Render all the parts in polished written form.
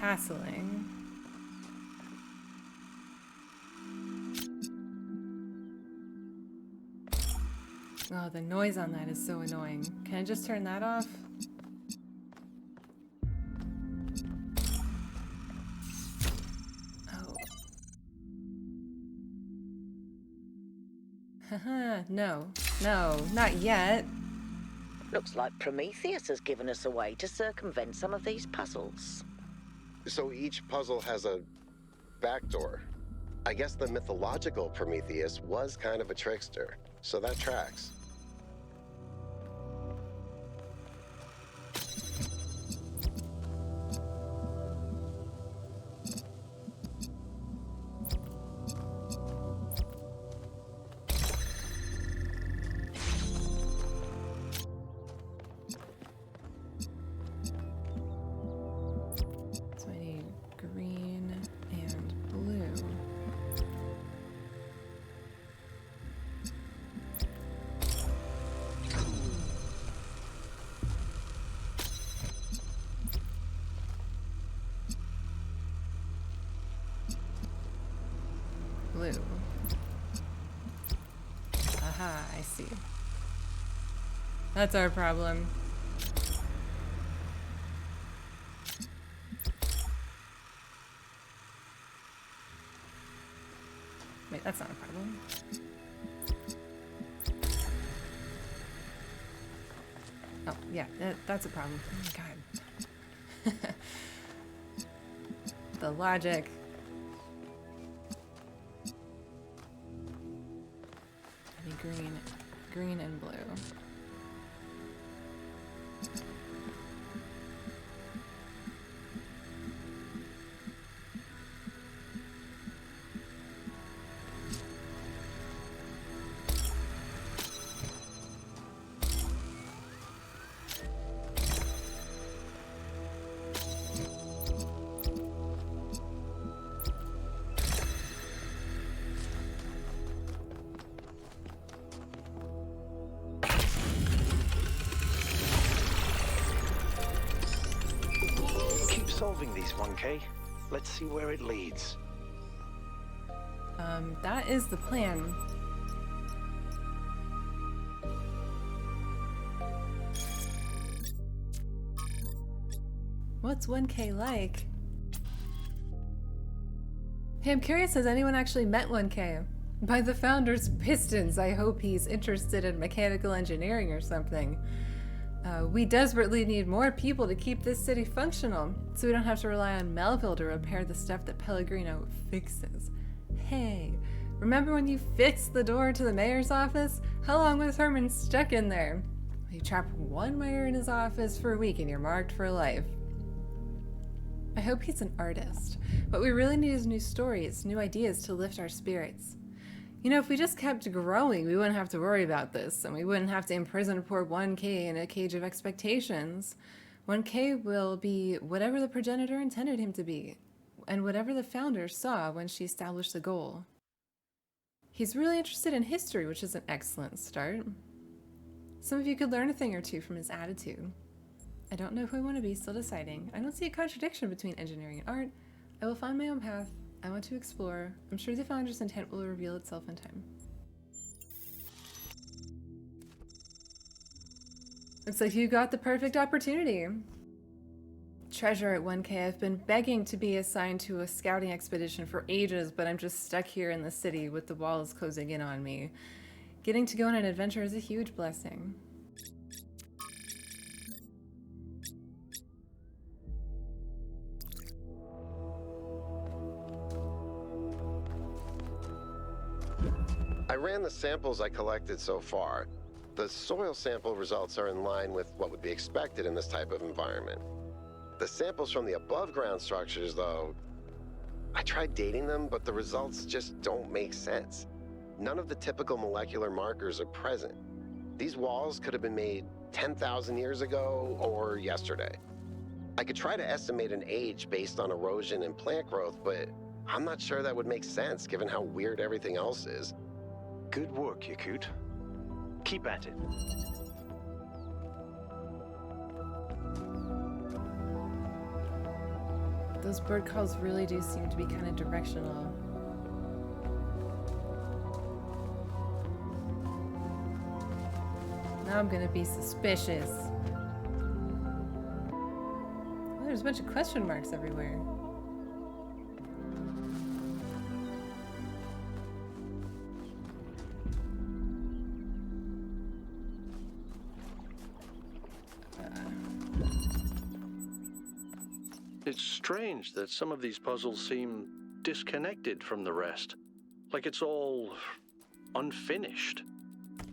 castling. Oh, the noise on that is so annoying. Can I just turn that off? Oh. Haha, no. No, not yet. Looks like Prometheus has given us a way to circumvent some of these puzzles. So each puzzle has a backdoor. I guess the mythological Prometheus was kind of a trickster, so that tracks. So I need green and blue. Blue. Aha, I see. That's our problem. Wait, that's not a problem. Oh, yeah, that's a problem. Oh my god. The logic. I need green and blue. Solving these, 1K. Let's see where it leads. That is the plan. What's 1K like? Hey, I'm curious, has anyone actually met 1K? By the founder's pistons, I hope he's interested in mechanical engineering or something. We desperately need more people to keep this city functional, so we don't have to rely on Melville to repair the stuff that Pellegrino fixes. Hey, remember when you fixed the door to the mayor's office? How long was Herman stuck in there? You trap one mayor in his office for a week and you're marked for life. I hope he's an artist. What we really need is new stories, new ideas to lift our spirits. You know, if we just kept growing, we wouldn't have to worry about this, and we wouldn't have to imprison poor 1K in a cage of expectations. 1K will be whatever the progenitor intended him to be, and whatever the founder saw when she established the goal. He's really interested in history, which is an excellent start. Some of you could learn a thing or two from his attitude. I don't know who I want to be, still deciding. I don't see a contradiction between engineering and art. I will find my own path. I want to explore. I'm sure the founder's intent will reveal itself in time. Looks like you got the perfect opportunity. Treasure at 1K. I've been begging to be assigned to a scouting expedition for ages, but I'm just stuck here in the city with the walls closing in on me. Getting to go on an adventure is a huge blessing. I ran the samples I collected so far. The soil sample results are in line with what would be expected in this type of environment. The samples from the above-ground structures, though, I tried dating them, but the results just don't make sense. None of the typical molecular markers are present. These walls could have been made 10,000 years ago or yesterday. I could try to estimate an age based on erosion and plant growth, but I'm not sure that would make sense given how weird everything else is. Good work, Yakut. Keep at it. Those Those bird calls really do seem to be kind of directional. Now I'm gonna be suspicious. Oh, there's a bunch of question marks everywhere. It's strange that some of these puzzles seem disconnected from the rest. Like it's all unfinished.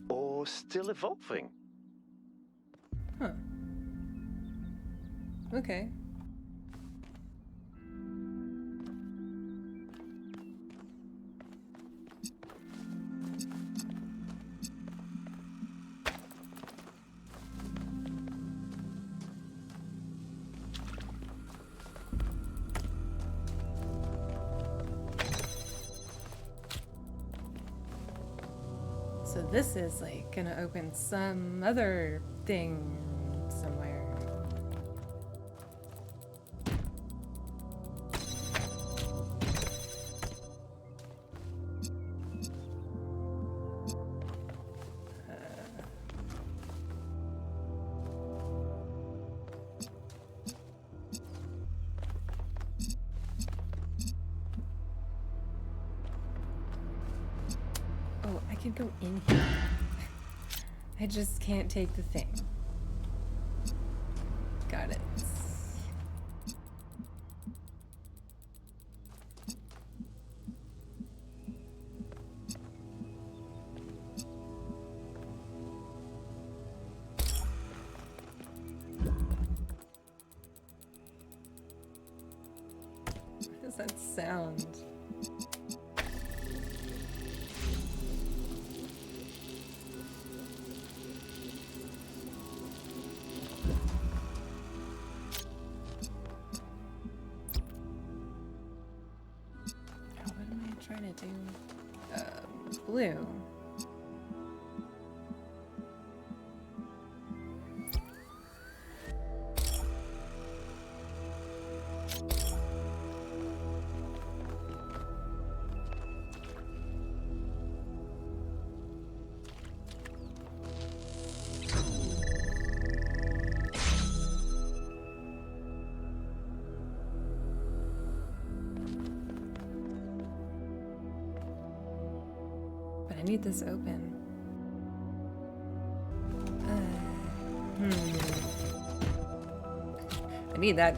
Or still evolving. Huh. Okay. So this is like gonna open some other thing somewhere. Oh, I can go in here. I just can't take the thing. Got it. What does that sound? Trying to do blue. I need this open. I need that.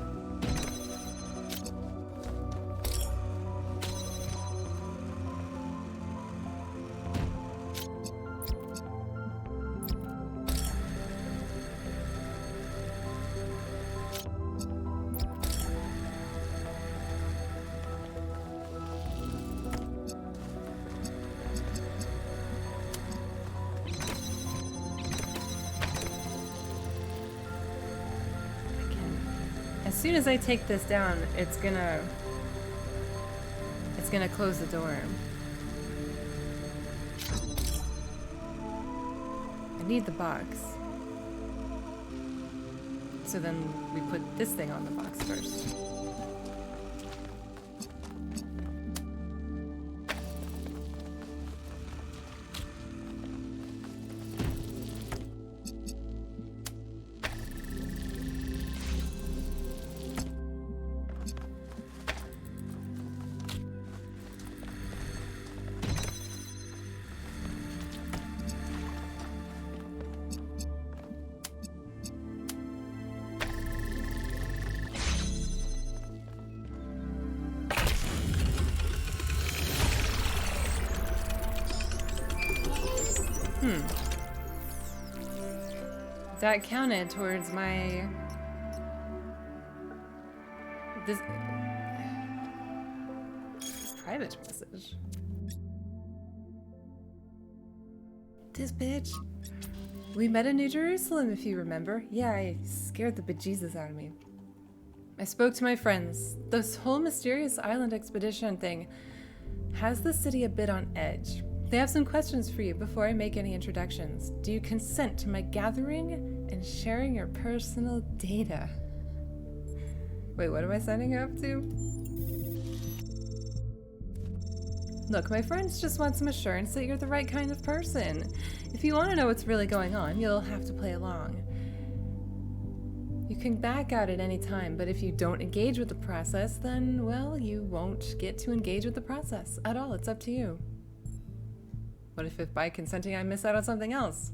As soon as I take this down, it's gonna close the door. I need the box. So then we put this thing on the box first. That counted towards my... This private message. This bitch. We met in New Jerusalem, if you remember. Yeah, I scared the bejesus out of me. I spoke to my friends. This whole mysterious island expedition thing has the city a bit on edge. They have some questions for you before I make any introductions. Do you consent to my gathering and sharing your personal data? Wait, what am I signing you up to? Look, my friends just want some assurance that you're the right kind of person. If you want to know what's really going on, you'll have to play along. You can back out at any time, but if you don't engage with the process, then, well, you won't get to engage with the process at all. It's up to you. What if by consenting I miss out on something else?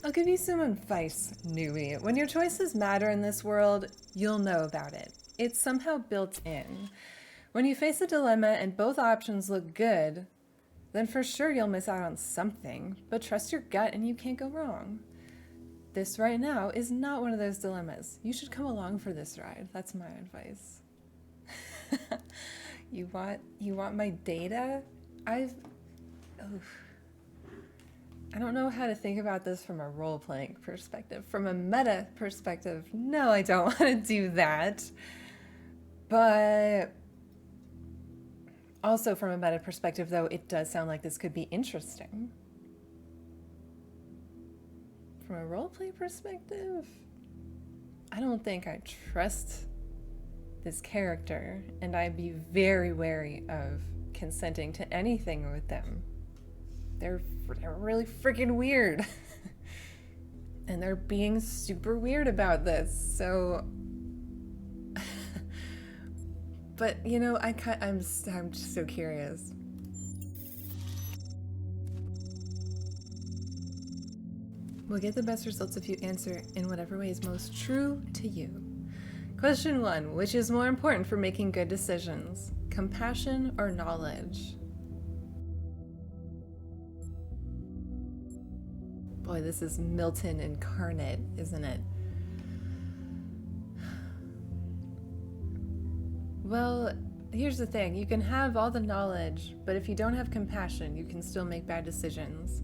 I'll give you some advice, Nui. When your choices matter in this world, you'll know about it. It's somehow built in. When you face a dilemma and both options look good, then for sure you'll miss out on something, but trust your gut and you can't go wrong. This right now is not one of those dilemmas. You should come along for this ride. That's my advice. You want my data? I don't know how to think about this from a role-playing perspective. From a meta perspective, no, I don't want to do that. But also from a meta perspective, though, it does sound like this could be interesting. From a roleplay perspective, I don't think I trust this character, and I'd be very wary of consenting to anything with them. They're really freaking weird. And they're being super weird about this, so... But, you know, I'm just so curious. We'll get the best results if you answer in whatever way is most true to you. Question 1. Which is more important for making good decisions? Compassion or knowledge? Boy, this is Milton incarnate, isn't it? Well, here's the thing. You can have all the knowledge, but if you don't have compassion, you can still make bad decisions.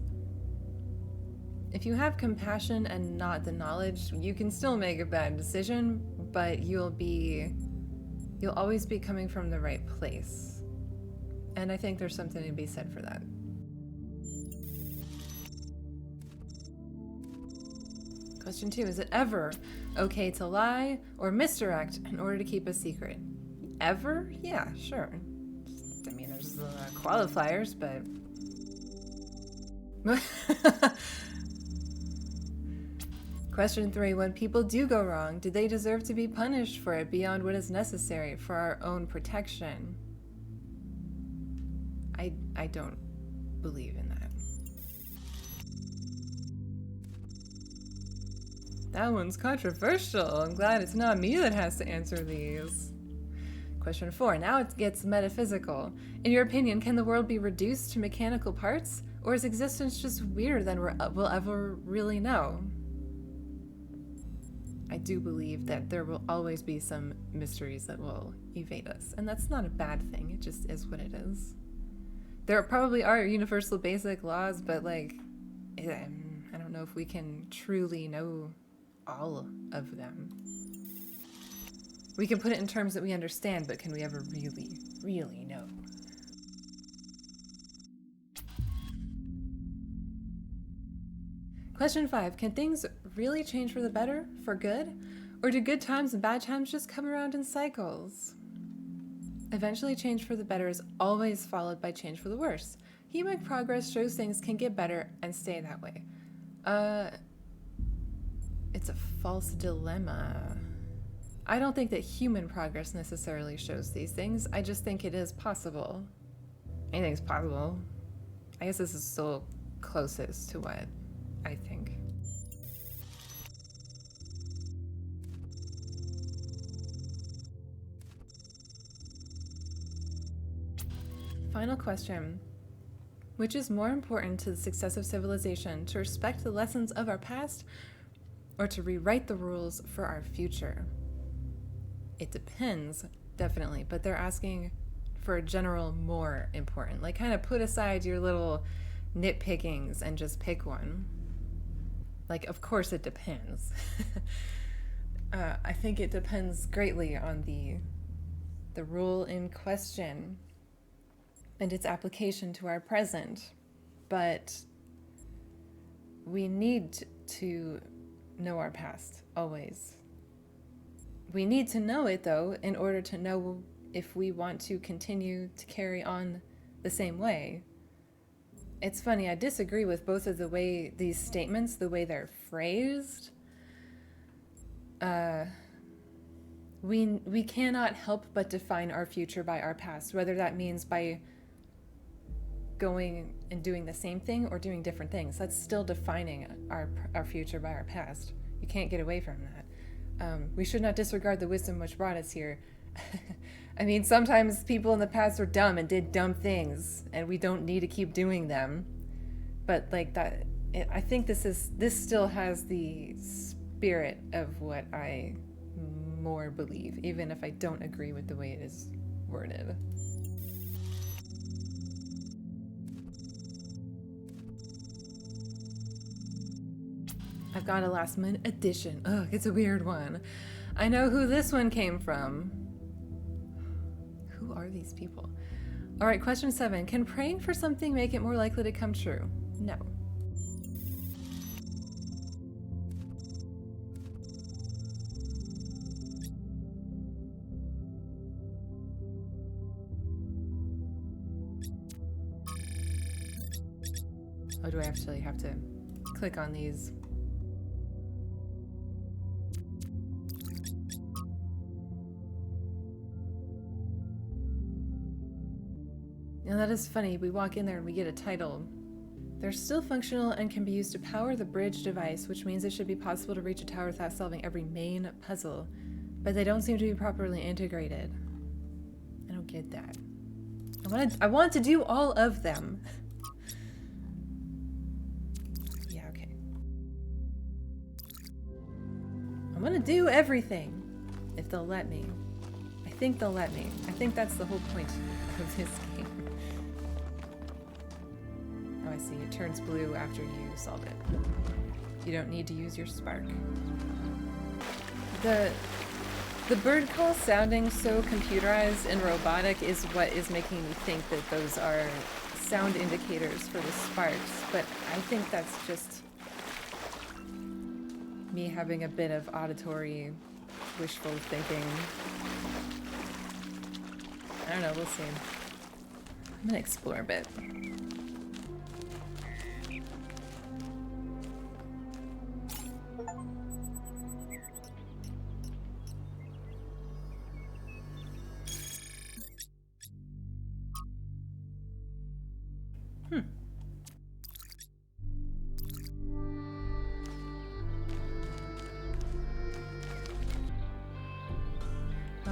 If you have compassion and not the knowledge, you can still make a bad decision, but you'll always be coming from the right place. And I think there's something to be said for that. Question 2, is it ever okay to lie or misdirect in order to keep a secret? Ever? Yeah, sure. I mean, there's qualifiers, but... Question 3, when people do go wrong, do they deserve to be punished for it beyond what is necessary for our own protection? I don't believe in that. That one's controversial. I'm glad it's not me that has to answer these. Question 4, now it gets metaphysical. In your opinion, can the world be reduced to mechanical parts? Or is existence just weirder than we'll ever really know? I do believe that there will always be some mysteries that will evade us. And that's not a bad thing. It just is what it is. There probably are universal basic laws, but like, I don't know if we can truly know all of them. We can put it in terms that we understand, but can we ever really, really know? Question 5, can things really change for the better, for good? Or do good times and bad times just come around in cycles? Eventually, change for the better is always followed by change for the worse. Human progress shows things can get better and stay that way. It's a false dilemma. I don't think that human progress necessarily shows these things. I just think it is possible. Anything's possible. I guess this is still closest to what I think. Final question. Which is more important to the success of civilization, to respect the lessons of our past or to rewrite the rules for our future? It depends, definitely, but they're asking for a general more important. Like, kind of put aside your little nitpickings and just pick one. Like, of course it depends. I think it depends greatly on the rule in question and its application to our present. But we need to know our past, always. We need to know it, though, in order to know if we want to continue to carry on the same way. It's funny, I disagree with both of the way these statements, the way they're phrased. We cannot help but define our future by our past, whether that means by going and doing the same thing or doing different things. That's still defining our future by our past. You can't get away from that. We should not disregard the wisdom which brought us here. I mean, sometimes people in the past were dumb and did dumb things, and we don't need to keep doing them. But like that, I think this still has the spirit of what I more believe, even if I don't agree with the way it is worded. I've got a last minute addition. Ugh, it's a weird one. I know who this one came from. Who are these people? All right, question 7. Can praying for something make it more likely to come true? No. Oh, do I actually have to click on these? Now that is funny, we walk in there and we get a title. They're still functional and can be used to power the bridge device, which means it should be possible to reach a tower without solving every main puzzle. But they don't seem to be properly integrated. I don't get that. I want to do all of them. Yeah, okay. I'm gonna do everything, if they'll let me. I think they'll let me. I think that's the whole point of this game. Oh, I see. It turns blue after you solve it. You don't need to use your spark. The bird call sounding so computerized and robotic is what is making me think that those are sound indicators for the sparks, but I think that's just me having a bit of auditory wishful thinking. I don't know, we'll see. I'm gonna explore a bit.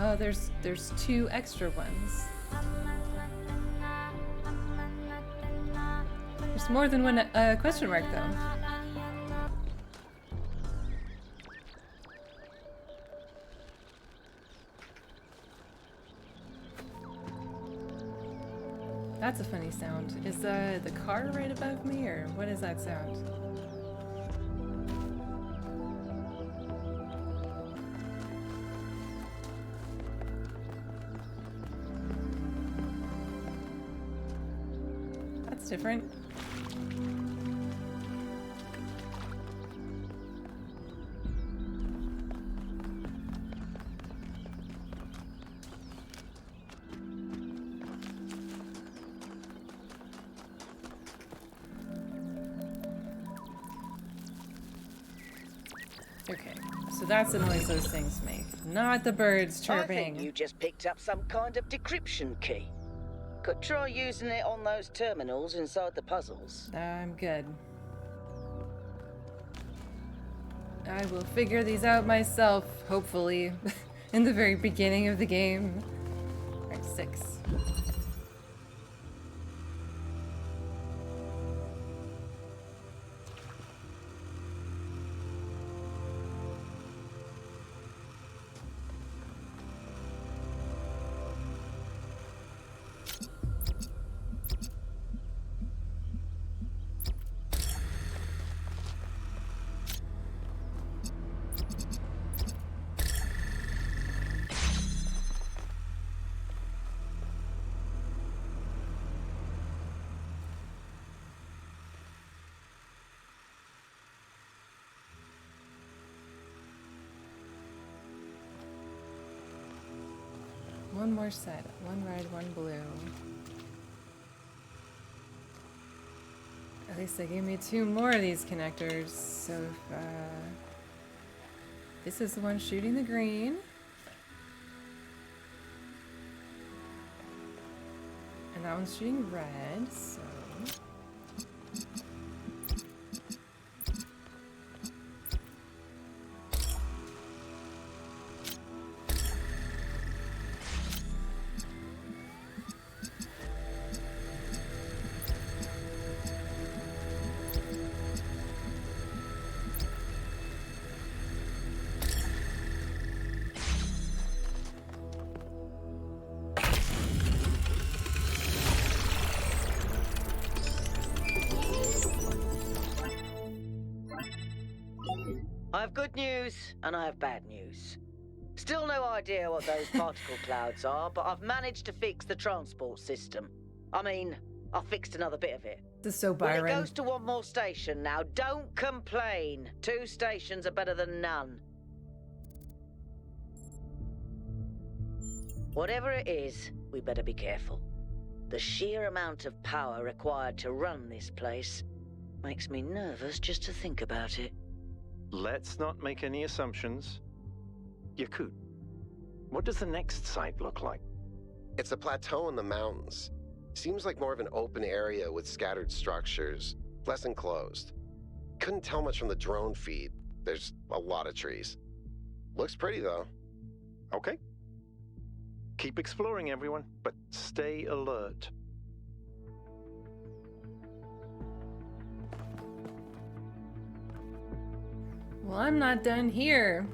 Oh, there's 2 extra ones. There's more than one question mark, though. That's a funny sound. Is the car right above me, or what is that sound? That's different. Okay, so that's the noise those things make, not the birds chirping. I think you just picked up some kind of decryption key. Could try using it on those terminals inside the puzzles. I'm good. I will figure these out myself, hopefully, in the very beginning of the game. Alright, 6. one more set. One red, one blue. At least they gave me 2 more of these connectors. So if, this is the one shooting the green. And that one's shooting red, so... I have good news, and I have bad news. Still no idea what those particle clouds are, but I've managed to fix the transport system. I mean, I fixed another bit of it. This is so Well, Byron. it goes to one more station now. Don't complain. 2 stations are better than none. Whatever it is, we better be careful. The sheer amount of power required to run this place makes me nervous just to think about it. Let's not make any assumptions. Yakut, what does the next site look like? It's a plateau in the mountains. Seems like more of an open area with scattered structures, less enclosed. Couldn't tell much from the drone feed. There's a lot of trees. Looks pretty though. Okay. Keep exploring, everyone, but stay alert. Well, I'm not done here.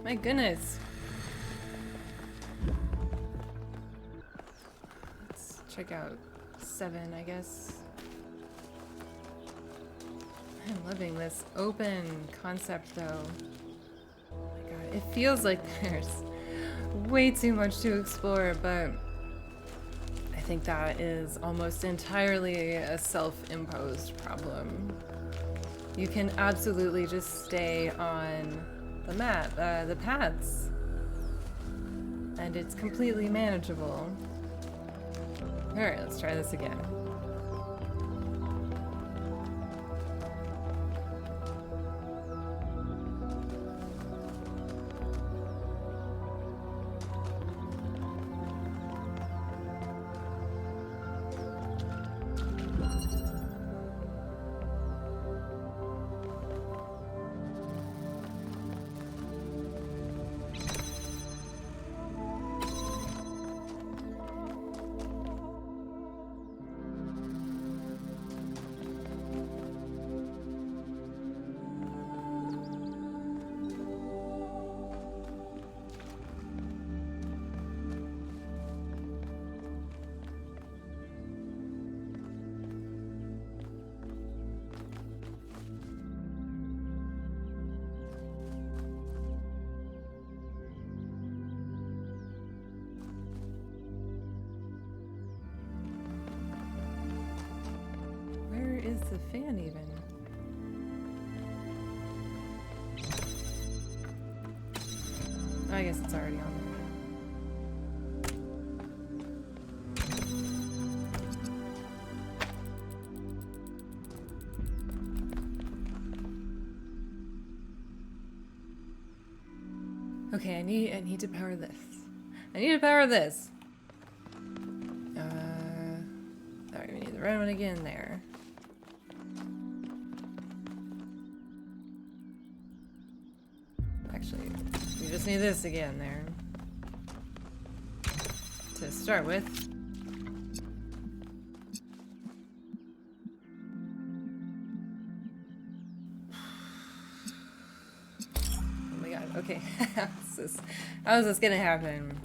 My goodness. Let's check out 7, I guess. I'm loving this open concept, though. Oh my god, it feels like there's way too much to explore, but I think that is almost entirely a self-imposed problem. You can absolutely just stay on the map, the paths, and it's completely manageable. Alright, let's try this again. Where is the fan even? Oh, I guess it's already on there. Okay, I need to power this. I need to power this. Alright, we need the red one again there. Actually, we just need this again there. To start with. Oh my god, okay. How is this gonna happen?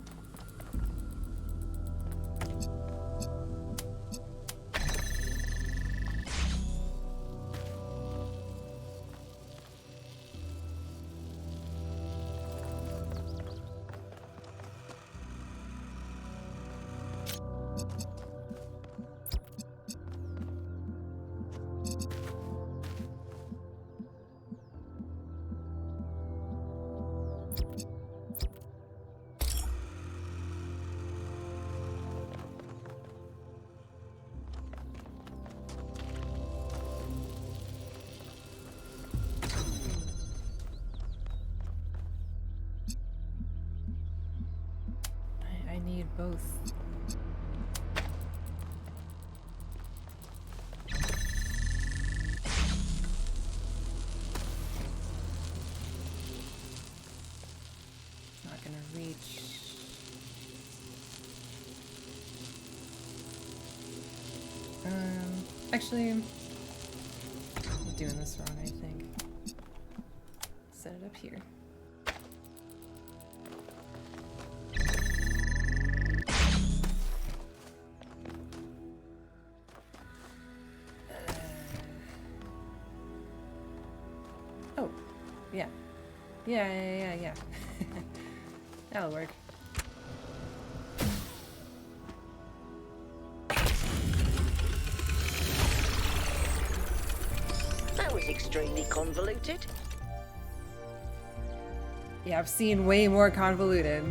Actually, I'm doing this wrong, I think. Set it up here. Oh, yeah. Yeah. That'll work. That was extremely convoluted. Yeah, I've seen way more convoluted.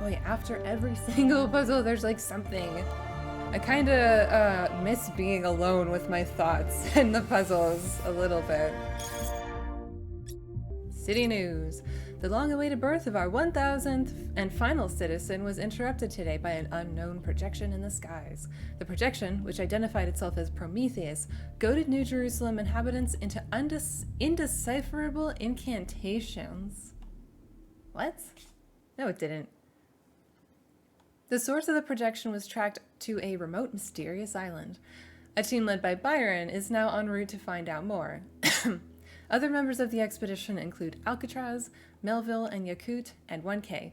Boy, after every single puzzle, there's like something. I kind of miss being alone with my thoughts and the puzzles a little bit. City news. The long-awaited birth of our 1000th and final citizen was interrupted today by an unknown projection in the skies. The projection, which identified itself as Prometheus, goaded New Jerusalem inhabitants into indecipherable incantations. What? No, it didn't. The source of the projection was tracked to a remote, mysterious island. A team led by Byron is now en route to find out more. Other members of the expedition include Alcatraz, Melville and Yakut, and 1K.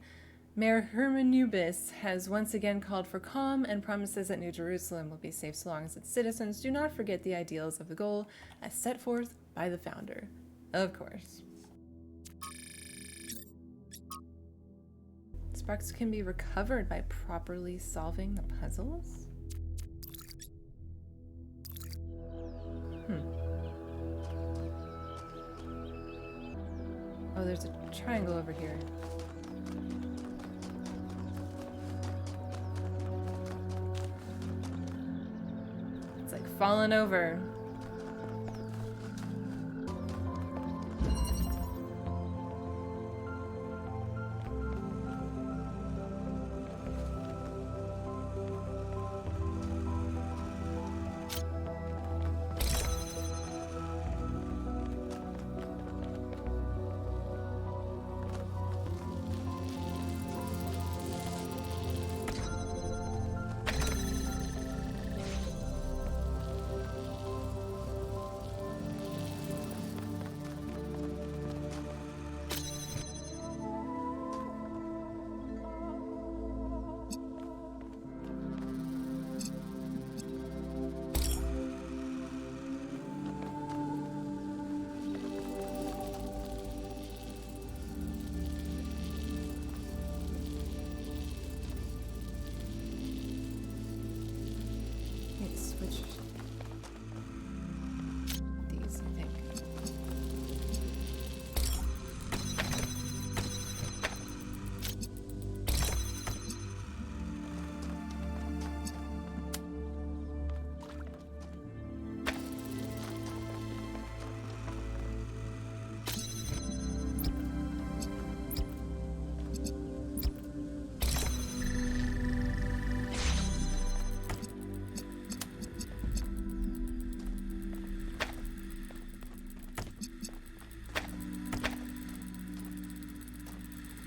Mayor Hermanubis has once again called for calm and promises that New Jerusalem will be safe so long as its citizens do not forget the ideals of the goal as set forth by the founder. Of course. Sparks can be recovered by properly solving the puzzles? Oh, there's a triangle over here. It's like falling over.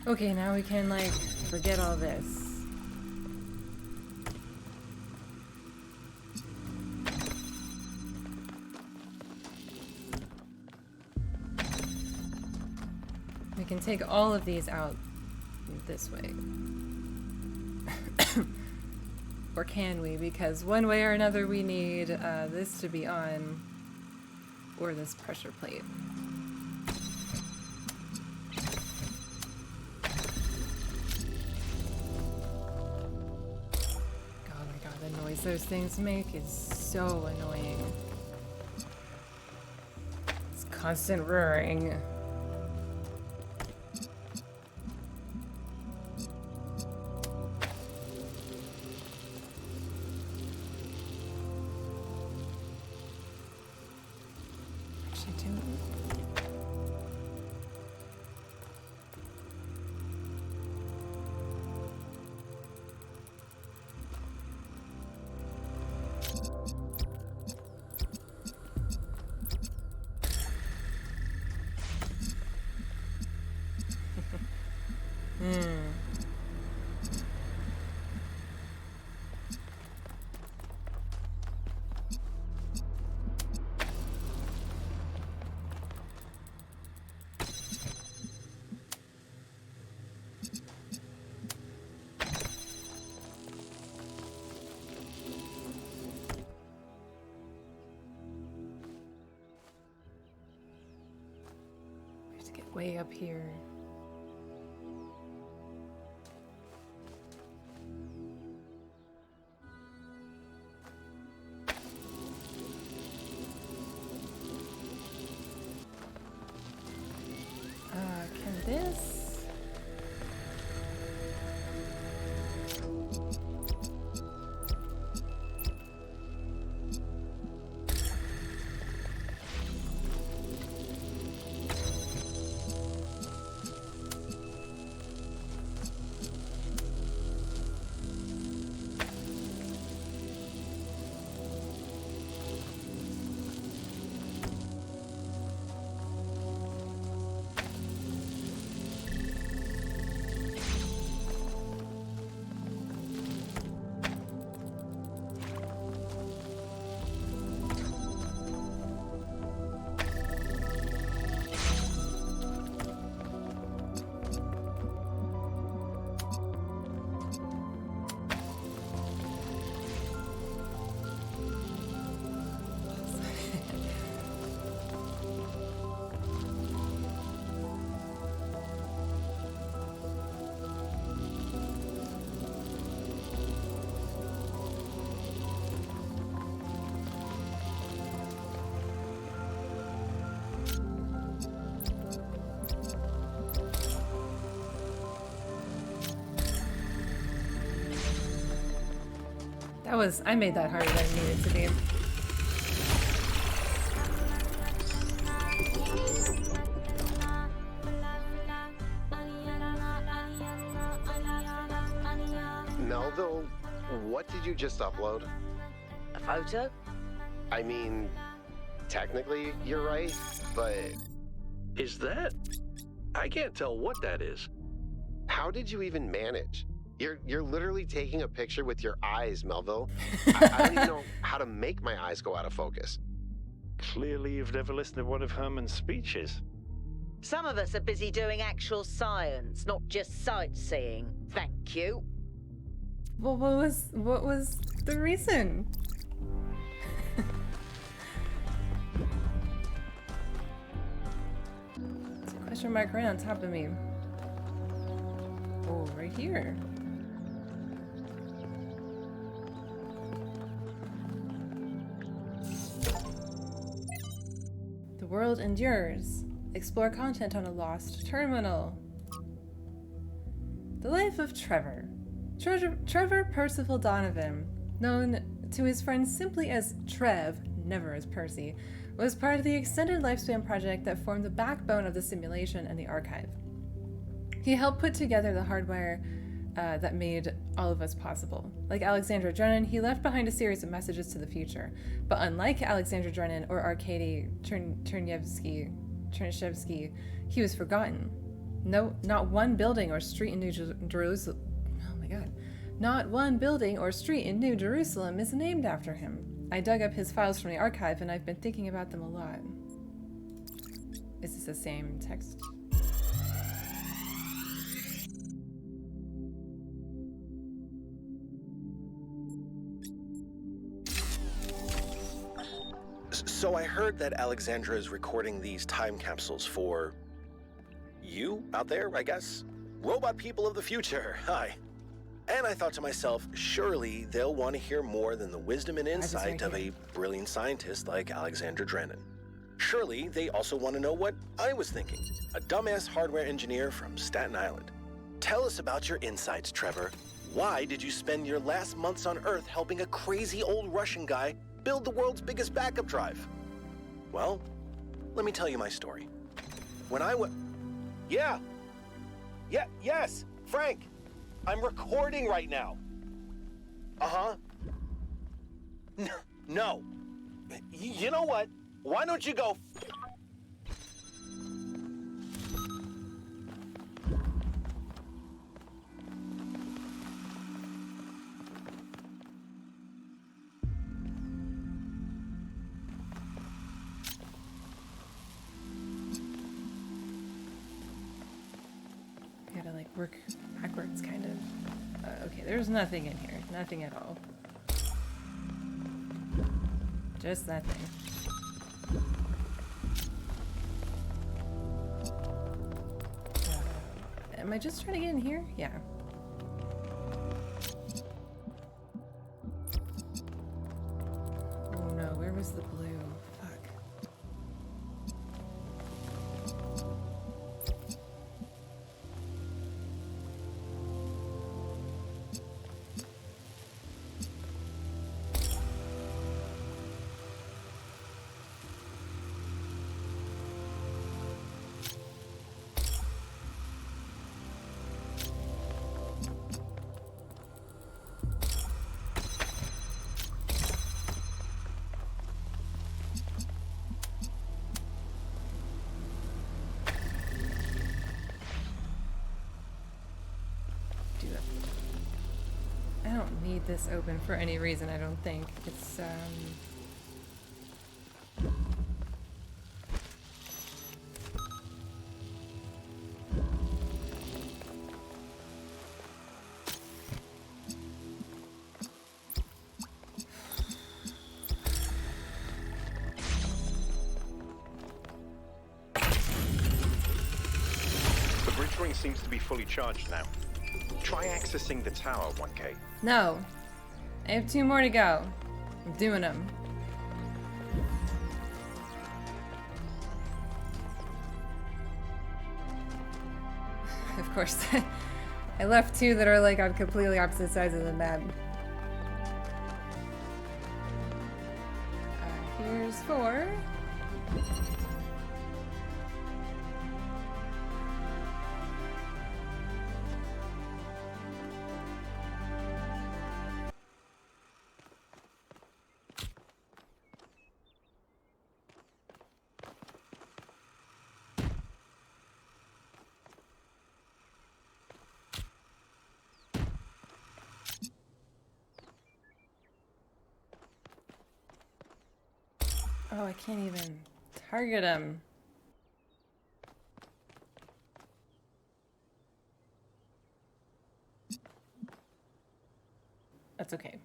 Okay, now we can, like, forget all this. We can take all of these out this way. Or can we? Because one way or another we need this to be on, or this pressure plate. Those things make is so annoying. It's constant roaring. Actually, way up here. Can this? I made that harder than it needed to be. Melville, what did you just upload? A photo? I mean, technically you're right, but Is that? I can't tell what that is. how did you even manage? You're literally taking a picture with your eyes, Melville. I don't even know how to make my eyes go out of focus. Clearly, you've never listened to one of Herman's speeches. Some of us are busy doing actual science, not just sightseeing. Thank you. Well, what was the reason? There's a question mark right on top of me. Oh, right here. The world endures. Explore content on a lost terminal. The life of Trevor. Trevor Percival Donovan, known to his friends simply as Trev, never as Percy, was part of the extended lifespan project that formed the backbone of the simulation and the archive. He helped put together the hardware that made all of us possible. Like Alexandra Drennan, he left behind a series of messages to the future. But unlike Alexandra Drennan or Arkady Chernyshevsky, he was forgotten. No, not one building or street in New Jerusalem. Oh my God. Not one building or street in New Jerusalem is named after him. I dug up his files from the archive and I've been thinking about them a lot. Is this the same text? So I heard that Alexandra is recording these time capsules for you out there, I guess? Robot people of the future, hi. And I thought to myself, surely they'll want to hear more than the wisdom and insight of a brilliant scientist like Alexandra Drennan. Surely they also want to know what I was thinking, a dumbass hardware engineer from Staten Island. Tell us about your insights, Trevor. Why did you spend your last months on Earth helping a crazy old Russian guy build the world's biggest backup drive? Well, let me tell you my story. When I was... Yes, Frank. I'm recording right now. Uh-huh. No. You know what? Why don't you go... Gotta like work backwards, kind of. Okay, there's nothing in here. Nothing at all. Just nothing. Am I just trying to get in here? Yeah. Oh no, where was the blue? Fuck. I don't need this open for any reason, I don't think. It's, The bridge ring seems to be fully charged now. Try accessing the tower, 1K. no. I have 2 more to go. I'm doing them. Of course. I left 2 that are like on completely opposite sides of the map. Here's 4. Oh, I can't even target him. That's okay.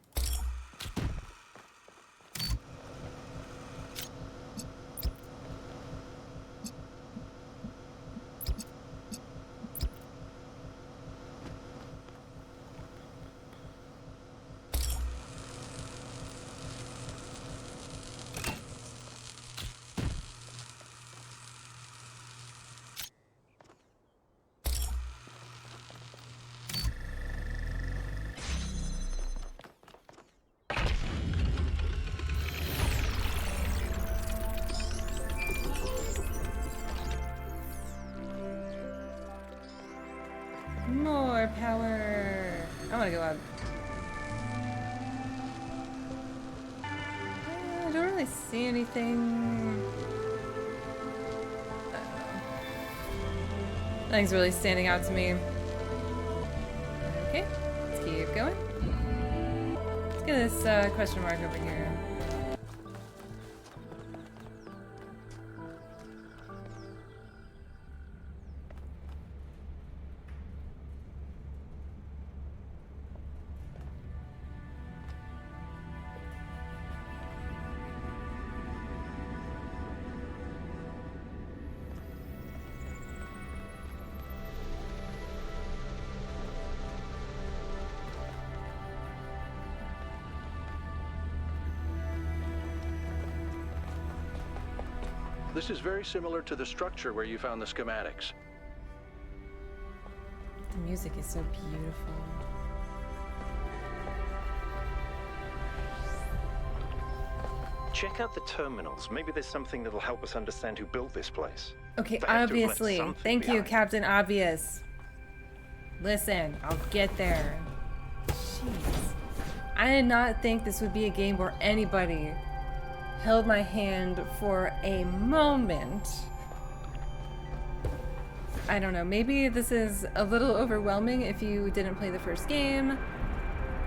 More power. I want to go up. I don't really see anything. Nothing's really standing out to me. Okay, let's keep going. Let's get this question mark over here. This is very similar to the structure where you found the schematics. The music is so beautiful. Check out the terminals. Maybe there's something that'll help us understand who built this place. Okay, They have to have left obviously. something Thank you, behind. Captain Obvious. Listen, I'll get there. Jeez. I did not think this would be a game where anybody held my hand for a moment. I don't know, maybe this is a little overwhelming if you didn't play the first game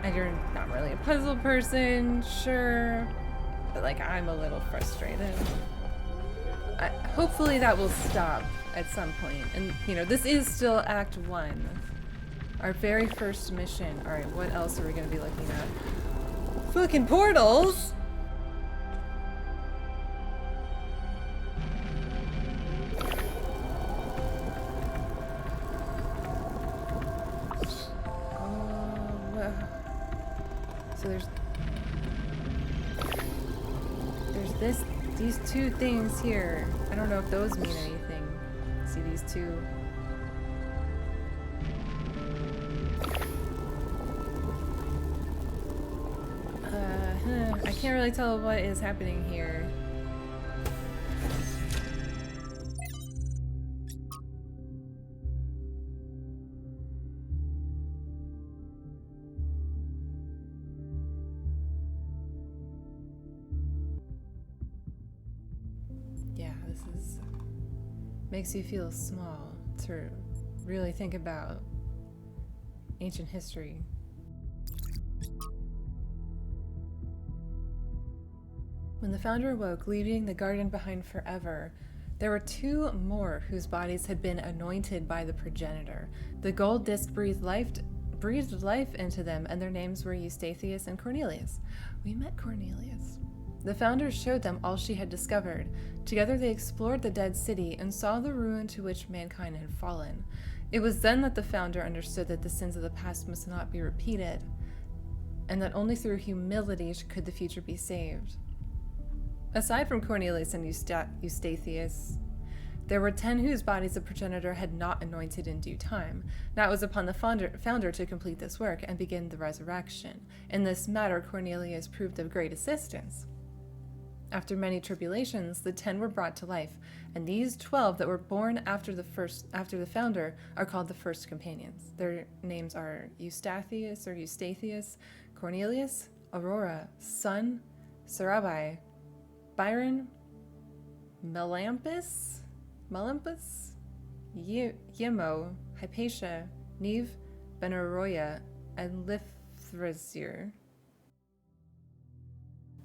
and you're not really a puzzle person, sure, but like I'm a little frustrated. Hopefully that will stop at some point. And you know, this is still Act 1. Our very first mission. Alright, what else are we gonna be looking at? Fucking portals! So there's these two things here. I don't know if those mean anything. See these two? I can't really tell what is happening here. Yeah, this is... makes you feel small to really think about ancient history. When the founder awoke, leaving the garden behind forever, there were two more whose bodies had been anointed by the progenitor. The gold disc breathed life into them, and their names were Eustathius and Cornelius. We met Cornelius. The founder showed them all she had discovered. Together they explored the dead city and saw the ruin to which mankind had fallen. It was then that the founder understood that the sins of the past must not be repeated, and that only through humility could the future be saved. Aside from Cornelius and Eustathius, there were 10 whose bodies the progenitor had not anointed in due time. Now it was upon the founder to complete this work and begin the resurrection. In this matter, Cornelius proved of great assistance. After many tribulations, the 10 were brought to life, and these 12 that were born after the founder are called the first companions. Their names are Eustathius, Cornelius, Aurora, Sun, Sarabai, Byron, Melampus, Yemo, Hypatia, Neve, Benaroya, and Lithrasir.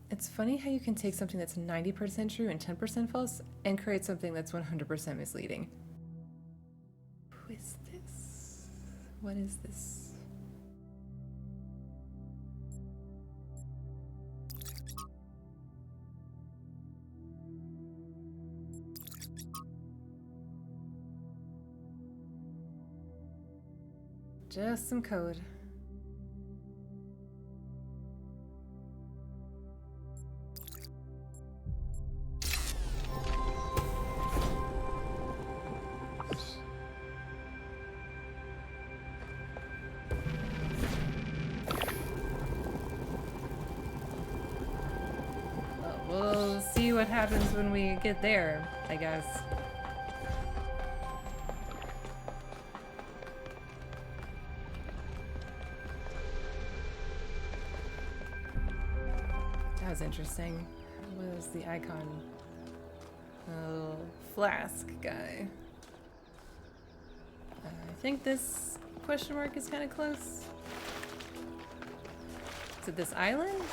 It's funny how you can take something that's 90% true and 10% false and create something that's 100% misleading. Who is this? What is this? Just some code. We'll see what happens when we get there, I guess. That was interesting. What was the icon? Oh, flask guy. I think this question mark is kind of close. Is it this island?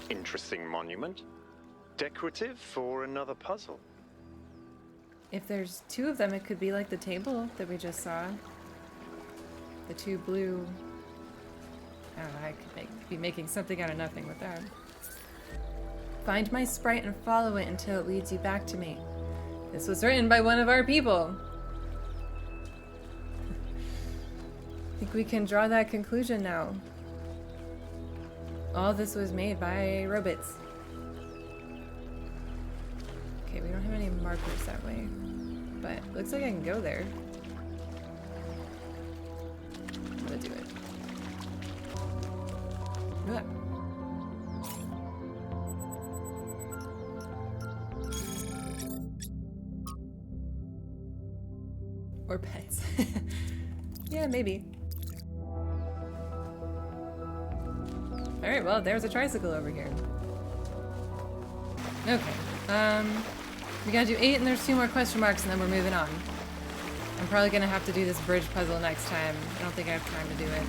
Interesting monument. Decorative for another puzzle. If there's two of them, it could be like the table that we just saw. The two blue... I don't know, I could be making something out of nothing with that. Find my sprite and follow it until it leads you back to me. This was written by one of our people. I think we can draw that conclusion now. All this was made by robots. Okay, we don't have any markers that way, but looks like I can go there. I'm gonna do it. Ah. Or pets. Yeah, maybe. Alright, well, there's a tricycle over here. Okay, we gotta do 8 and there's 2 more question marks and then we're moving on. I'm probably gonna have to do this bridge puzzle next time. I don't think I have time to do it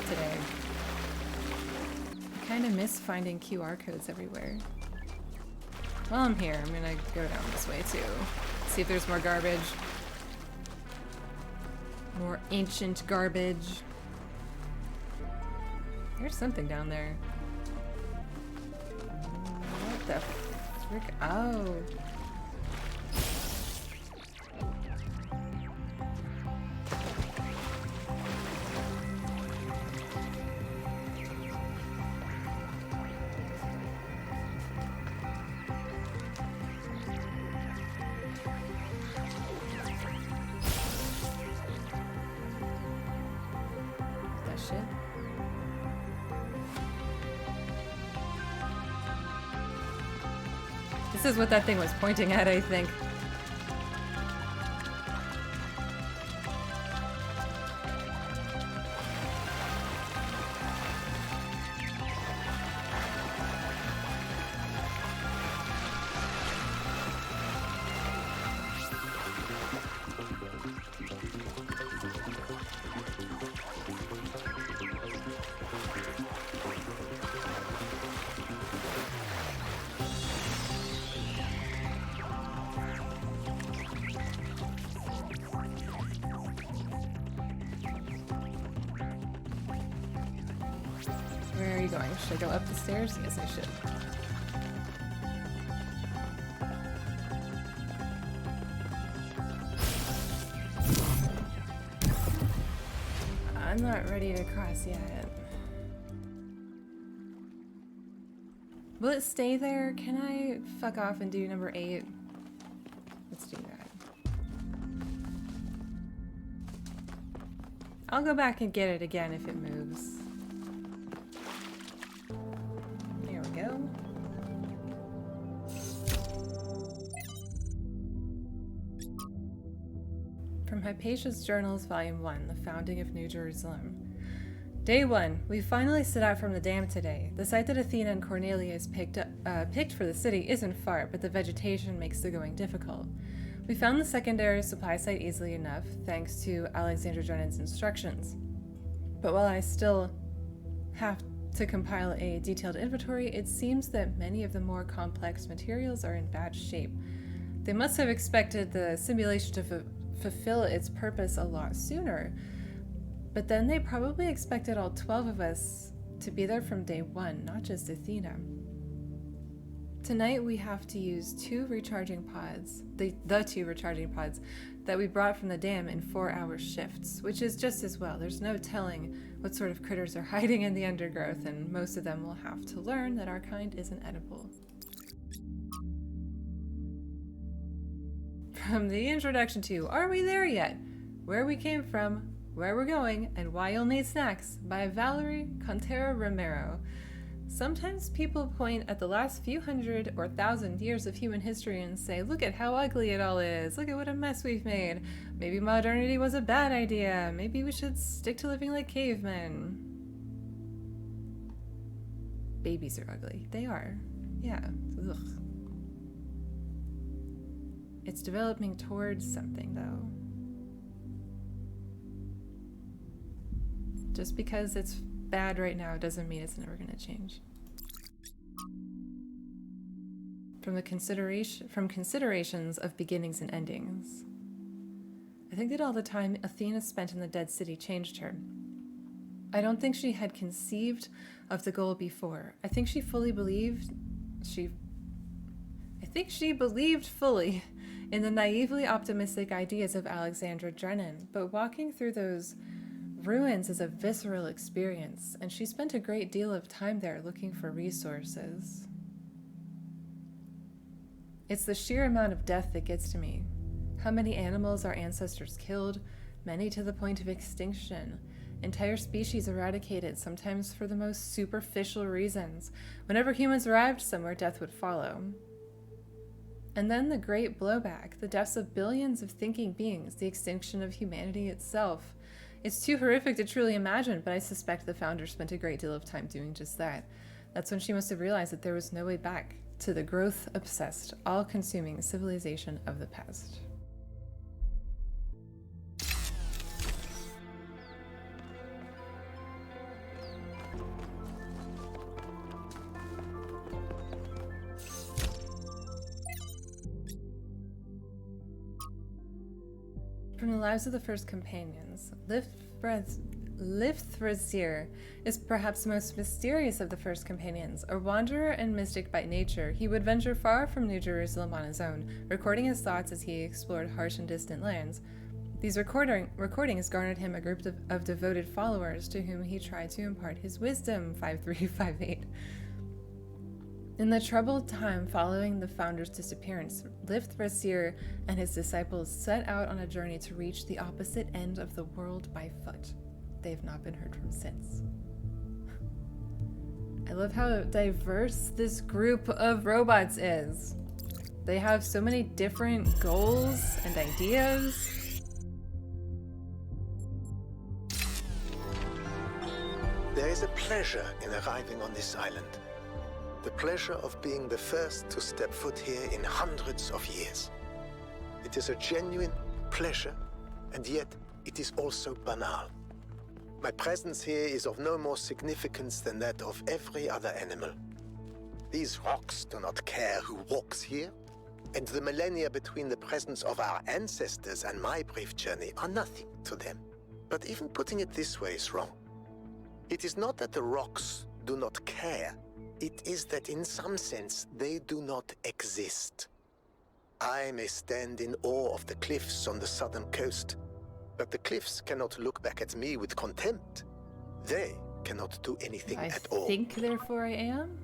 today. I kinda miss finding QR codes everywhere. While I'm here, I'm gonna go down this way too. See if there's more garbage. More ancient garbage. There's something down there. What the frick? Oh. shit. This is what that thing was pointing at, I think. Where are you going? Should I go up the stairs? Yes, I should. I'm not ready to cross yet. Will it stay there? Can I fuck off and do number 8? Let's do that. I'll go back and get it again if it moves. There we go. From Hypatia's Journals, Volume 1, The Founding of New Jerusalem. Day 1. We finally set out from the dam today. The site that Athena and Cornelius picked for the city isn't far, but the vegetation makes the going difficult. We found the secondary supply site easily enough, thanks to Alexander Drennan's instructions. But while I still have to compile a detailed inventory, it seems that many of the more complex materials are in bad shape. They must have expected the simulation to fulfill its purpose a lot sooner, but then they probably expected all 12 of us to be there from day 1, not just Athena. Tonight we have to use 2 recharging pods, the 2 recharging pods that we brought from the dam in 4-hour shifts, which is just as well. There's no telling what sort of critters are hiding in the undergrowth, and most of them will have to learn that our kind isn't edible. From the introduction to Are We There Yet? Where We Came From, Where We're Going, and Why You'll Need Snacks by Valerie Contero Romero. Sometimes people point at the last few hundred or thousand years of human history and say, look at how ugly it all is, look at what a mess we've made. Maybe modernity was a bad idea, maybe we should stick to living like cavemen. Babies are ugly. They are. Yeah. Ugh. It's developing towards something, though. Just because it's bad right now doesn't mean it's never going to change. From considerations of beginnings and endings. I think that all the time Athena spent in the dead city changed her. I don't think she had conceived of the goal before. I think she believed fully in the naively optimistic ideas of Alexandra Drennan, but walking through those ruins is a visceral experience, and she spent a great deal of time there looking for resources. It's the sheer amount of death that gets to me. How many animals our ancestors killed, many to the point of extinction. Entire species eradicated, sometimes for the most superficial reasons. Whenever humans arrived somewhere, death would follow. And then the great blowback, the deaths of billions of thinking beings, the extinction of humanity itself. It's too horrific to truly imagine, but I suspect the founder spent a great deal of time doing just that. That's when she must have realized that there was no way back to the growth-obsessed, all-consuming civilization of the past. From the lives of the first companions, Lifthrasir is perhaps the most mysterious of the first companions. A wanderer and mystic by nature, he would venture far from New Jerusalem on his own, recording his thoughts as he explored harsh and distant lands. These recordings garnered him a group of devoted followers to whom he tried to impart his wisdom, 5358. In the troubled time following the founder's disappearance, Lifthrasir and his disciples set out on a journey to reach the opposite end of the world by foot. they've not been heard from since. I love how diverse this group of robots is. They have so many different goals and ideas. There is a pleasure in arriving on this island. The pleasure of being the first to step foot here in hundreds of years. It is a genuine pleasure, and yet it is also banal. My presence here is of no more significance than that of every other animal. These rocks do not care who walks here, and the millennia between the presence of our ancestors and my brief journey are nothing to them. But even putting it this way is wrong. It is not that the rocks do not care, it is that in some sense they do not exist. I may stand in awe of the cliffs on the southern coast, but the cliffs cannot look back at me with contempt. They cannot do anything at all. I think, therefore, I am.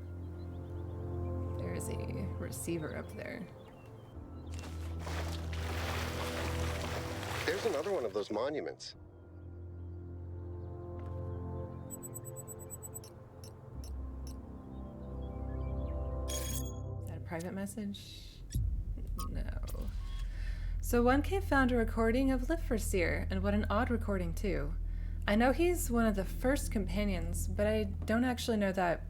There is a receiver up there. There's another one of those monuments. Is that a private message? No. So 1K found a recording of Liftforsir, and what an odd recording too. I know he's one of the first companions, but I don't actually know that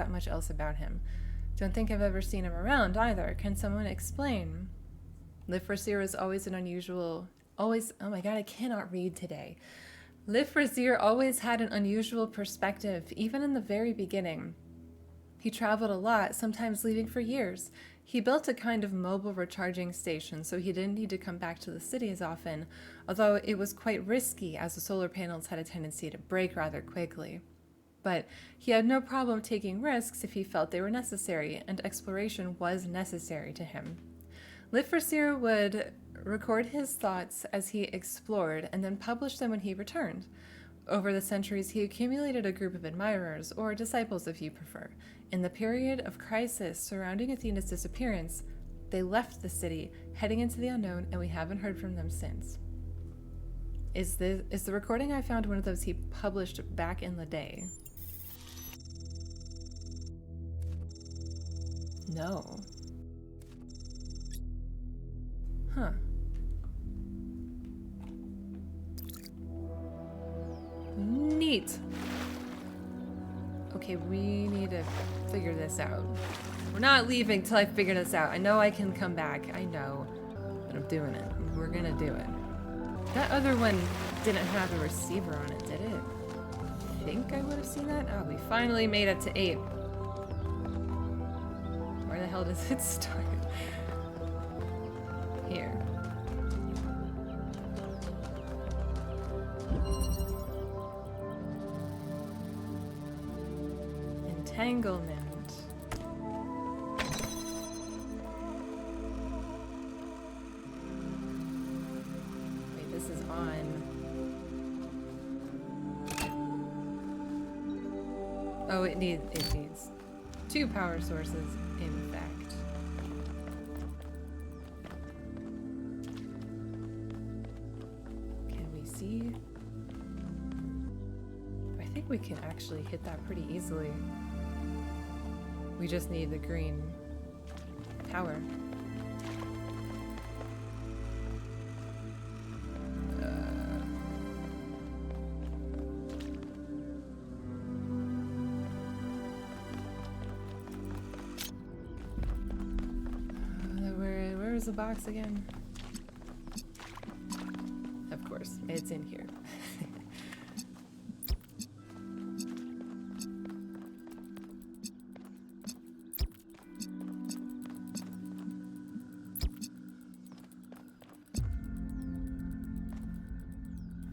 much else about him. Don't think I've ever seen him around either. Can someone explain? Liftforsir is always oh my god, I cannot read today. Liftforsir always had an unusual perspective, even in the very beginning. He traveled a lot, sometimes leaving for years. He built a kind of mobile recharging station, so he didn't need to come back to the city as often, although it was quite risky as the solar panels had a tendency to break rather quickly. But he had no problem taking risks if he felt they were necessary, and exploration was necessary to him. Liftforsir would record his thoughts as he explored and then publish them when he returned. Over the centuries, he accumulated a group of admirers, or disciples if you prefer. In the period of crisis surrounding Athena's disappearance, they left the city, heading into the unknown, and we haven't heard from them since. Is the recording I found one of those he published back in the day? No. Huh. Neat. Okay, we need to figure this out. We're not leaving till I figure this out. I know I can come back. I know. But I'm doing it. We're gonna do it. That other one didn't have a receiver on it, did it? I think I would have seen that. Oh, we finally made it to 8. Where the hell does it start? Here. Entanglement. Wait, this is on. Oh, it needs 2 power sources, in fact. Can we see? I think we can actually hit that pretty easily. We just need the green power. Where is the box again? Of course, it's in here.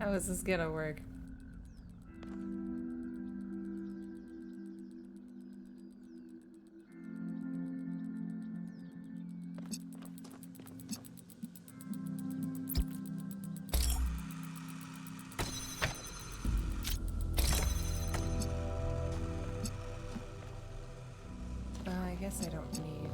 How is this gonna work? I guess I don't need.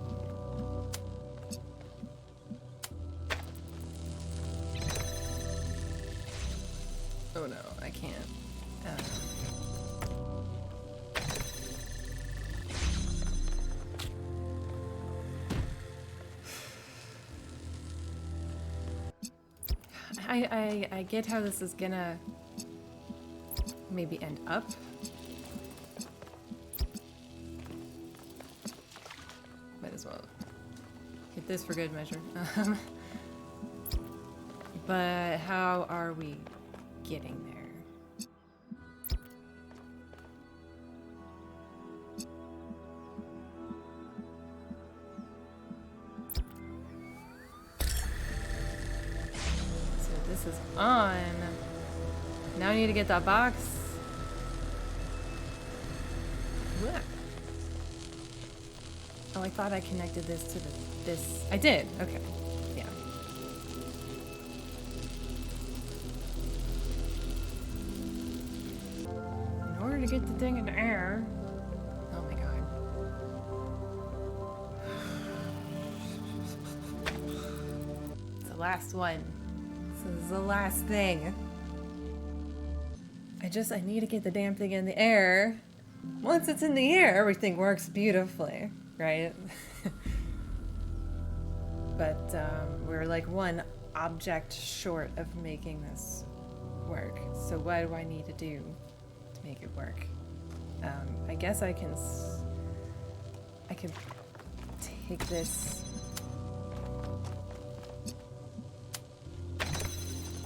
I get how this is gonna maybe end up. Might as well get this for good measure. But how are we getting there? This is on. Now I need to get that box. What? Oh, I thought I connected this to this. I did. Okay. Yeah. In order to get the thing in the air. Oh my god. It's the last one. This is the last thing. I need to get the damn thing in the air. Once it's in the air, everything works beautifully, right? But we're like one object short of making this work. So what do I need to do to make it work? I guess I can take this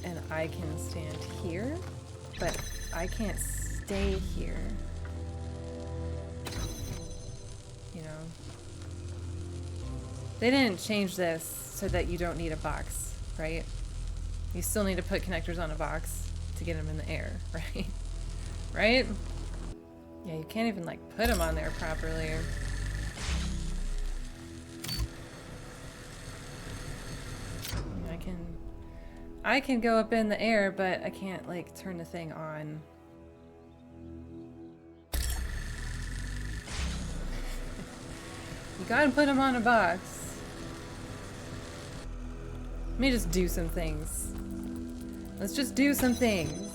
and I can stand here, but I can't stay here. You know? They didn't change this so that you don't need a box, right? You still need to put connectors on a box to get them in the air, right? Right? Yeah, you can't even like put them on there properly. I can go up in the air, but I can't like turn the thing on. You gotta put them on a box. Let me just do some things. Let's just do some things.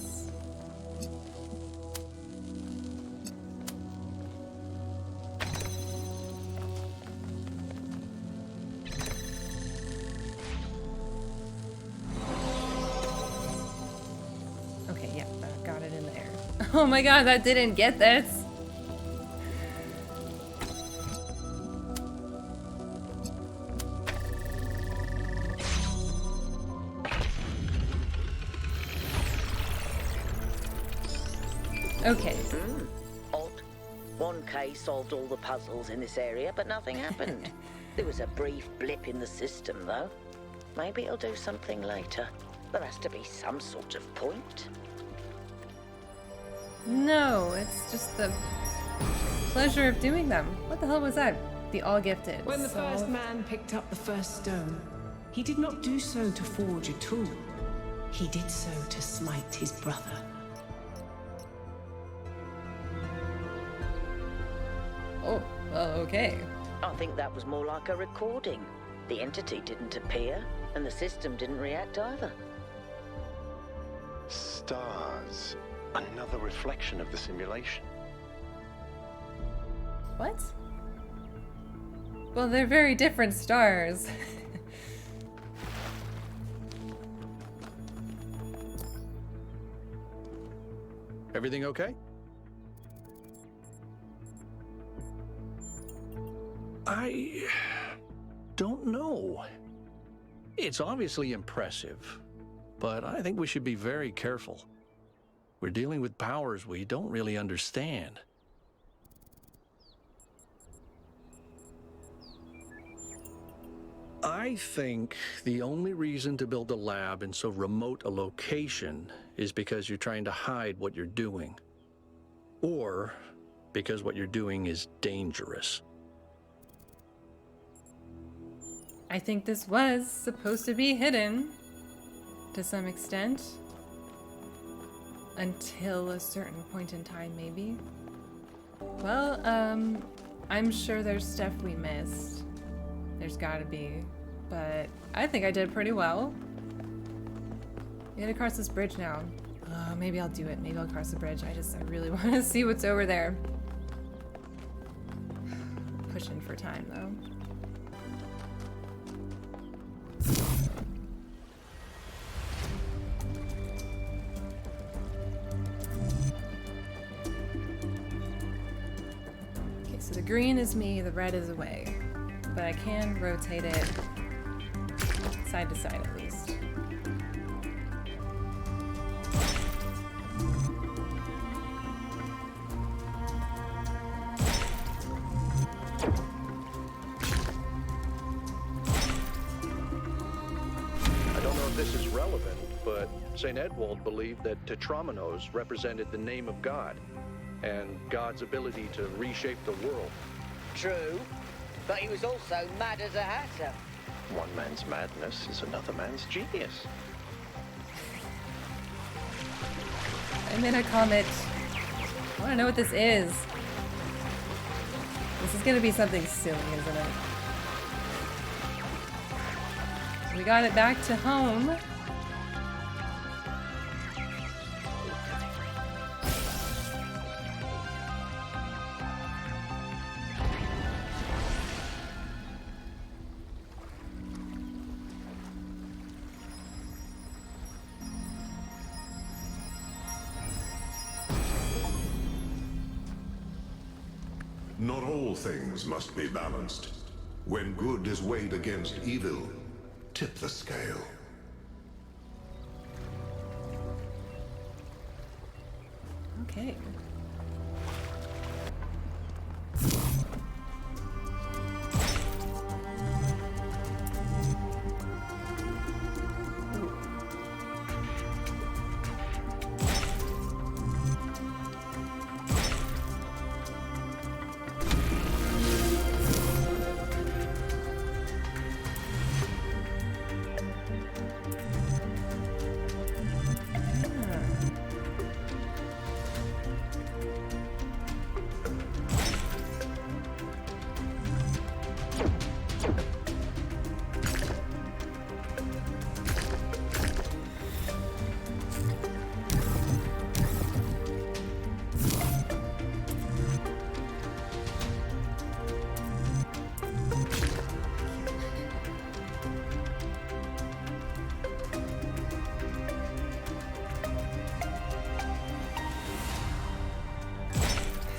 Oh my god, that didn't get this. Okay. Odd. 1K solved all the puzzles in this area, but nothing happened. There was a brief blip in the system, though. Maybe it'll do something later. There has to be some sort of point. No, it's just the pleasure of doing them. What the hell was that? The all gifted. When the first man picked up the first stone, he did not do so to forge a tool. He did so to smite his brother. Oh, well, okay. I think that was more like a recording. The entity didn't appear, and the system didn't react either. Stars. Another reflection of the simulation. What? Well, they're very different stars. Everything okay? I don't know. It's obviously impressive, but I think we should be very careful. We're dealing with powers we don't really understand. I think the only reason to build a lab in so remote a location is because you're trying to hide what you're doing. Or because what you're doing is dangerous. I think this was supposed to be hidden to some extent. Until a certain point in time, maybe. Well, I'm sure there's stuff we missed. There's gotta be. But I think I did pretty well. Get across this bridge now. Maybe I'll do it. Maybe I'll cross the bridge. I really want to see what's over there. Pushing for time, though. green is me, the red is away. But I can rotate it side to side at least. I don't know if this is relevant, but St. Edwald believed that tetrominoes represented the name of God and God's ability to reshape the world. True, but he was also mad as a hatter. One man's madness is another man's genius. I made a comment. I want to know what this is. This is gonna be something silly, isn't it? We got it back to home. Not all things must be balanced. When good is weighed against evil, tip the scale. Okay.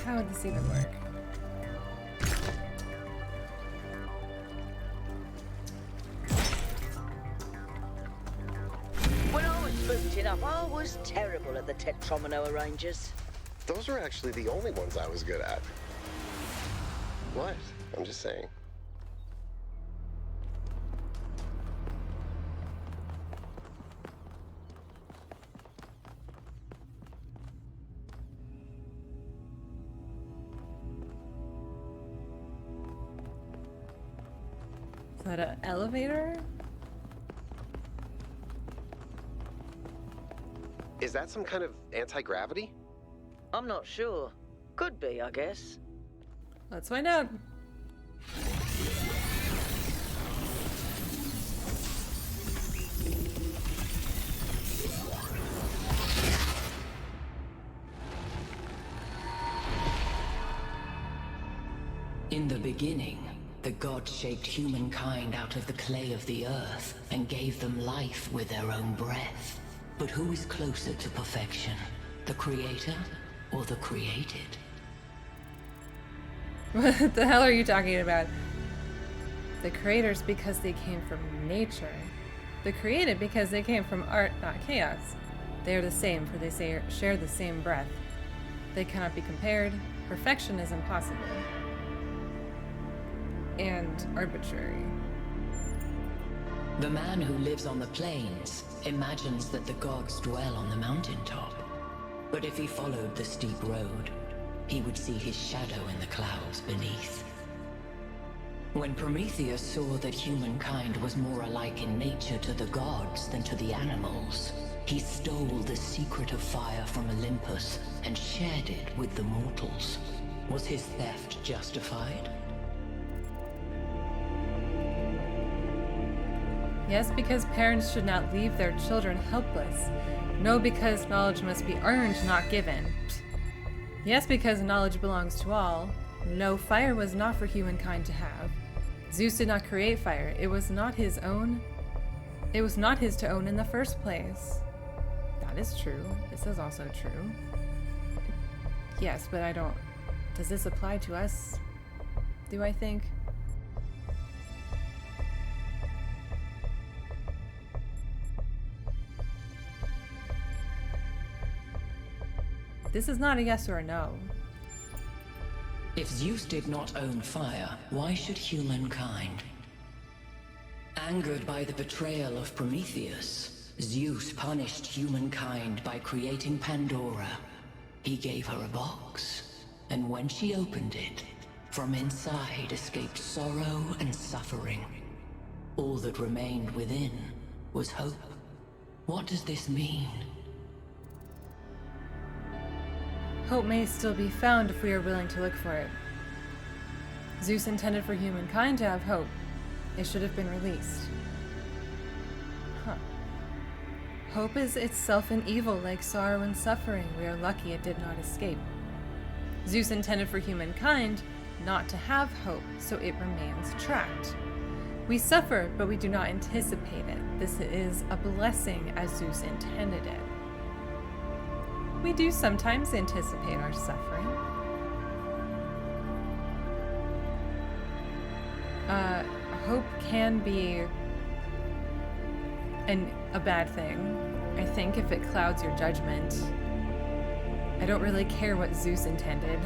How would this even work? When I was booting up, I was terrible at the tetromino arrangers. Those were actually the only ones I was good at. What? I'm just saying. Is that an elevator? Is that some kind of anti-gravity? I'm not sure. Could be, I guess. Let's find out. In the beginning, the gods shaped humankind out of the clay of the earth and gave them life with their own breath. But who is closer to perfection? The creator or the created? What the hell are you talking about? The creators because they came from nature. The created because they came from art, not chaos. They are the same, for they share the same breath. They cannot be compared. Perfection is impossible. And arbitrary. The man who lives on the plains imagines that the gods dwell on the mountaintop. But if he followed the steep road, he would see his shadow in the clouds beneath. When Prometheus saw that humankind was more alike in nature to the gods than to the animals, he stole the secret of fire from Olympus and shared it with the mortals. Was his theft justified? Yes, because parents should not leave their children helpless. No, because knowledge must be earned, not given. Yes, because knowledge belongs to all. No, fire was not for humankind to have. Zeus did not create fire. It was not his own. It was not his to own in the first place. That is true. This is also true. Yes, but I don't... Does this apply to us? do I think? This is not a yes or a no. If Zeus did not own fire, why should humankind? Angered by the betrayal of Prometheus, Zeus punished humankind by creating Pandora. He gave her a box, and when she opened it, from inside escaped sorrow and suffering. All that remained within was hope. What does this mean? Hope may still be found if we are willing to look for it. Zeus intended for humankind to have hope. It should have been released. Huh. Hope is itself an evil like sorrow and suffering. We are lucky it did not escape. Zeus intended for humankind not to have hope, so it remains trapped. We suffer, but we do not anticipate it. This is a blessing as Zeus intended it. We do sometimes anticipate our suffering. Hope can be a bad thing, I think, if it clouds your judgment. I don't really care what Zeus intended.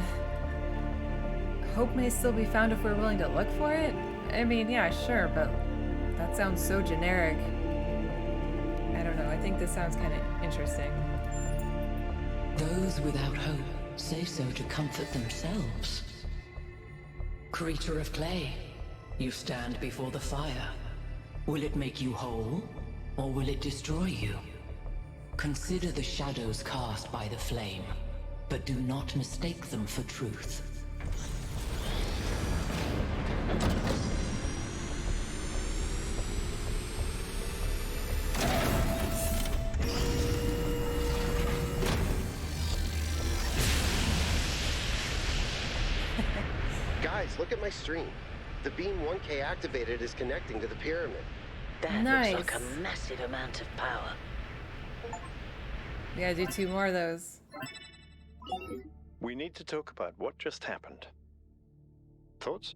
Hope may still be found if we're willing to look for it? I mean, yeah, sure, but that sounds so generic. I don't know, I think this sounds kind of interesting. Those without hope say so to comfort themselves. Creature of clay, you stand before the fire. Will it make you whole, or will it destroy you? Consider the shadows cast by the flame, but do not mistake them for truth. Guys, look at my stream. The beam 1K activated is connecting to the pyramid. That Nice. looks like a massive amount of power. We gotta do 2 more of those. We need to talk about what just happened. Thoughts?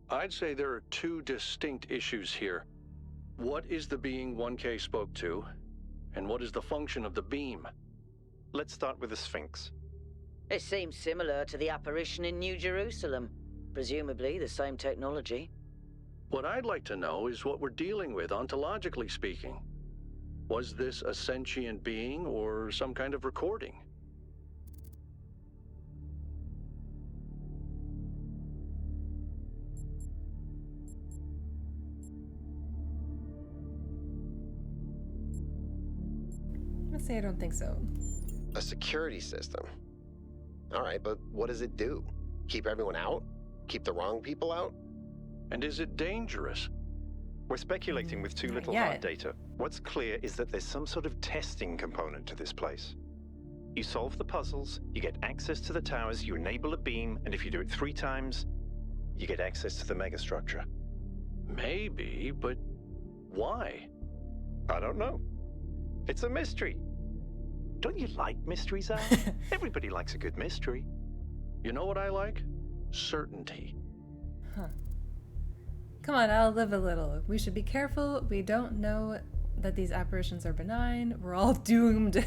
I'd say there are 2 distinct issues here. What is the being 1K spoke to, and what is the function of the beam? Let's start with the Sphinx. It seems similar to the apparition in New Jerusalem. Presumably the same technology. What I'd like to know is what we're dealing with, ontologically speaking. Was this a sentient being or some kind of recording? I'm gonna say I don't think so. A security system. All right, but what does it do? Keep everyone out? Keep the wrong people out? And is it dangerous? We're speculating with too Not little yet. hard data. What's clear is that there's some sort of testing component to this place. You solve the puzzles, you get access to the towers, you enable a beam, and if you do it 3 times, you get access to the megastructure. Maybe, but why? I don't know. It's a mystery. Don't you like mysteries, Al? Everybody likes a good mystery. You know what I like? Certainty. Huh. Come on, I'll live a little. We should be careful. We don't know that these apparitions are benign. We're all doomed.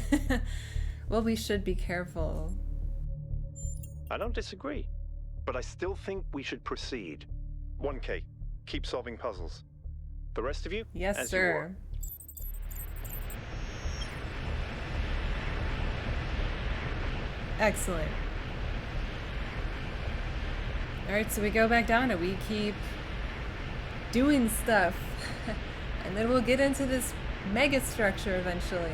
Well, we should be careful. I don't disagree, but I still think we should proceed. 1K, keep solving puzzles. The rest of you, Yes, as sir. you are. Excellent. Alright, so we go back down and we keep doing stuff. And then we'll get into this mega structure eventually.